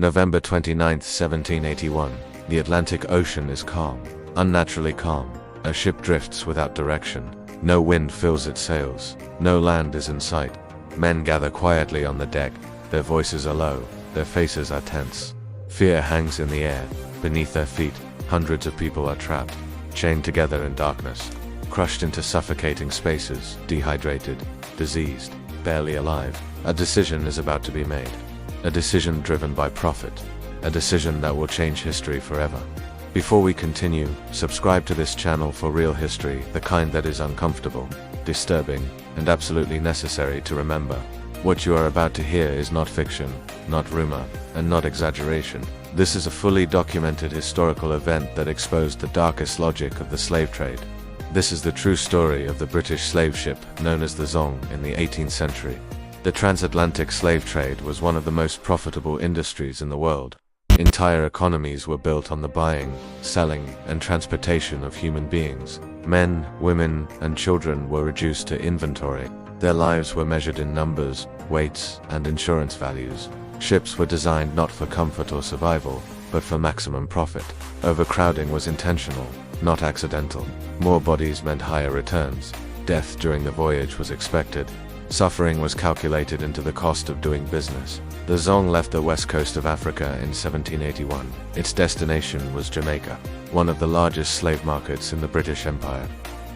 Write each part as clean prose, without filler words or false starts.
November 29, 1781. The Atlantic Ocean is calm, unnaturally calm. A ship drifts without direction. No wind fills its sails. No land is in sight. Men gather quietly on the deck. Their voices are low. Their faces are tense. Fear hangs in the air. Beneath their feet, hundreds of people are trapped, chained together in darkness, crushed into suffocating spaces, dehydrated, diseased, barely alive. A decision is about to be made. A decision driven by profit. A decision that will change history forever. Before we continue, subscribe to this channel for real history, the kind that is uncomfortable, disturbing, and absolutely necessary to remember. What you are about to hear is not fiction, not rumor, and not exaggeration. This is a fully documented historical event that exposed the darkest logic of the slave trade. This is the true story of the British slave ship known as the Zong in the 18th century. The transatlantic slave trade was one of the most profitable industries in the world. Entire economies were built on the buying, selling, and transportation of human beings. Men, women, and children were reduced to inventory. Their lives were measured in numbers, weights, and insurance values. Ships were designed not for comfort or survival, but for maximum profit. Overcrowding was intentional, not accidental. More bodies meant higher returns. Death during the voyage was expected. Suffering was calculated into the cost of doing business. The Zong left the west coast of Africa in 1781. Its destination was Jamaica, one of the largest slave markets in the British Empire.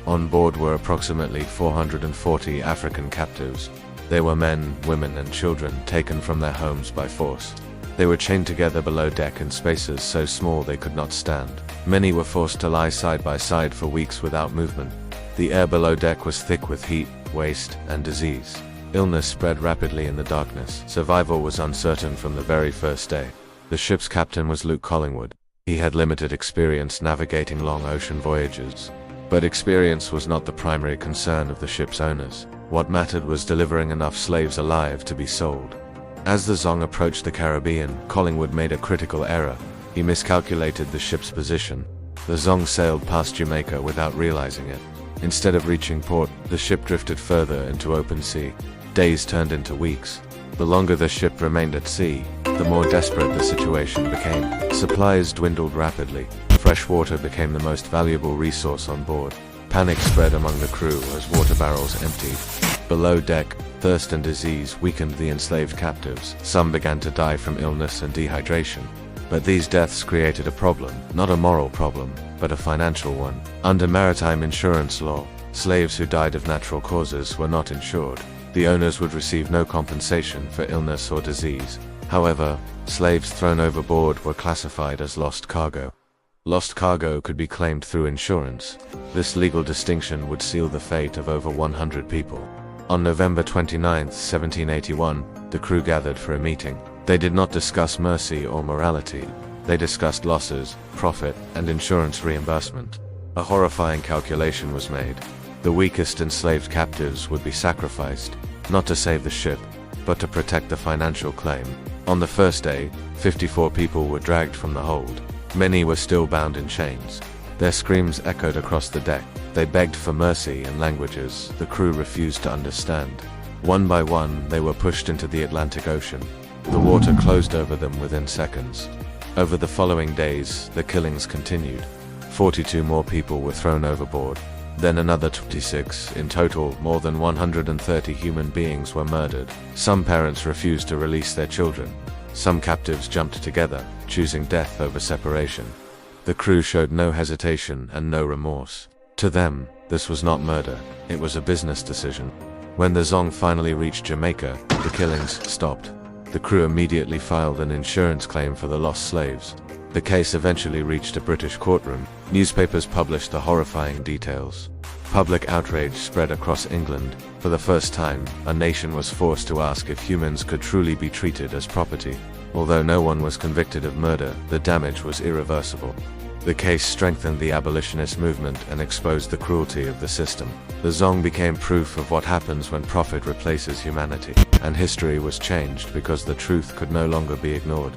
On board were approximately 440 African captives. They were men, women, and children taken from their homes by force. They were chained together below deck in spaces so small they could not stand. Many were forced to lie side by side for weeks without movement. The air below deck was thick with heat, waste, and disease. Illness spread rapidly in the darkness. Survival was uncertain from the very first day. The ship's captain was Luke Collingwood. He had limited experience navigating long ocean voyages. But experience was not the primary concern of the ship's owners. What mattered was delivering enough slaves alive to be sold. As the Zong approached the Caribbean, Collingwood made a critical error. He miscalculated the ship's position. The Zong sailed past Jamaica without realizing it. Instead of reaching port, the ship drifted further into open sea. Days turned into weeks. The longer the ship remained at sea, the more desperate the situation became. Supplies dwindled rapidly. Fresh water became the most valuable resource on board. Panic spread among the crew as water barrels emptied. Below deck, thirst and disease weakened the enslaved captives. Some began to die from illness and dehydration. But these deaths created a problem, not a moral problem, but a financial one. Under maritime insurance law, slaves who died of natural causes were not insured. The owners would receive no compensation for illness or disease. However, slaves thrown overboard were classified as lost cargo. Lost cargo could be claimed through insurance. This legal distinction would seal the fate of over 100 people. On November 29, 1781, the crew gathered for a meeting. They did not discuss mercy or morality. They discussed losses, profit, and insurance reimbursement. A horrifying calculation was made. The weakest enslaved captives would be sacrificed, not to save the ship, but to protect the financial claim. On the first day, 54 people were dragged from the hold. Many were still bound in chains. Their screams echoed across the deck. They begged for mercy in languages the crew refused to understand. One by one, they were pushed into the Atlantic Ocean. The water closed over them within seconds. Over the following days, the killings continued. 42 more people were thrown overboard. Then another 26. In total, more than 130 human beings were murdered. Some parents refused to release their children. Some captives jumped together, choosing death over separation. The crew showed no hesitation and no remorse. To them, this was not murder, it was a business decision. When the Zong finally reached Jamaica, the killings stopped. The crew immediately filed an insurance claim for the lost slaves. The case eventually reached a British courtroom. Newspapers published the horrifying details. Public outrage spread across England. For the first time, a nation was forced to ask if humans could truly be treated as property. Although no one was convicted of murder, the damage was irreversible. The case strengthened the abolitionist movement and exposed the cruelty of the system. The Zong became proof of what happens when profit replaces humanity, and history was changed because the truth could no longer be ignored.